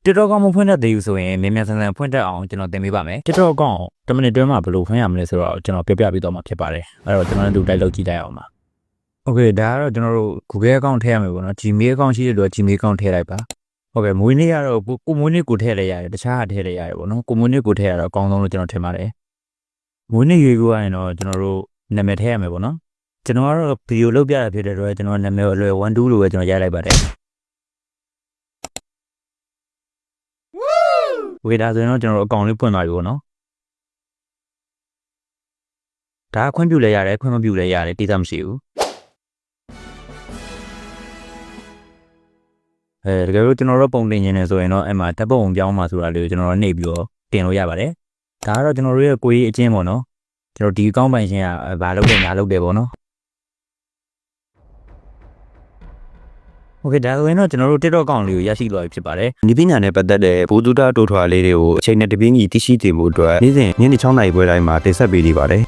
TikTok ကောင်မဖွင့်တတ်သေးဘူးဆိုရင်မြန်မြန်ဆန်ဆန်ဖွင့်တတ်အောင်ကျွန်တော်သင်ပေးပါမယ် TikTok ကောင်10မိနစ်တွင်းမှာဘယ်လိုဖွင့်ရမလဲဆိုတော့ကျွန်တော်ပြပြပေးတော့မှာဖြစ်ပါတယ်အဲ့တော့ကျွန်တော်တို့တိုက်လုပ်ကြည့်လိုက်အောင်ပါ Okay ဒါကတော့ကျွန်တော်တို့ Google account ထည့်ရမယ်ပေါ့နော် Gmail account ရှိတဲ့လူက Gmail account ထည့်လိုက်ပါ Okay မွေးနေ့ကတော့ကိုမွေးနေ့ကိုထည့်လိုက်ရတယ်တခြားဟာထည့်လိုက်ရတယ်ပေါ့နော်ကိုမွေးနေ့ကိုထည့်ရတော့အကောင်းဆုံးလို့ကျွန်တော်ထင်ပါတယ်မွေးနေ့ရွေးကိုရရင်တော့ကျွန်တော်တို့နာမည်ထည့်ရမယ်ပေါ့နော်ကျွန်တော်ကတော့ဗီဒီယိုလုပ်ပြတာဖြစ်တဲ့အတွက်ကျွန်တော်နာမည်ကိုအလွယ်1 2လို့ပဲကျွန်တော်ရိုက်လိုက်ပါတယ်ဝေဒါဆိုရင်တော့ကျွန်တော်တို့အကောင့်လေးဖွင့်သွားပြီပေါ့နော်ဒါခွင့်ပြုလဲရတယ်ခွင့်မပြုလဲရတယ်တိကျမရှိဘူးတကယ်လို့ကျွန်တော်တို့ပုံတင်နေတယ်ဆိုရင်တော့အဲ့မှာဓာတ်ပုံပြောင်းမှာဆိုတာလေးကိုကျွန်တော်တို့နှိပ်ပြီးတော့တင်လို့ရပါတယ်ဒါကတော့ကျွန်တော်တို့ရဲ့ကိုကြီးအချင်းပေါ့နော်ကျွန်တော်ဒီအကောင့်ပိုင်ရှင်ကဘာလုပ်တယ်ညာလုပ်တယ်ပေါ့နော်Okay ဒါဆိုရင်တော့ကျွန်တော်တို့ TikTok အကောင့်လေးကိုရရှိသွားပြီဖြစ်ပါတယ်။ဒီပညာနဲ့ပတ်သက်တဲ့ဘိုးသူတာတိုထွာလေးတွေကိုအချိန်နဲ့တပြင်းကြီးသိရှိတင်ဖို့အတွက်နေ့စဉ်ညနေ6:00နာရီပွဲတိုင်းမှာတင်ဆက်ပေးနေပါတယ်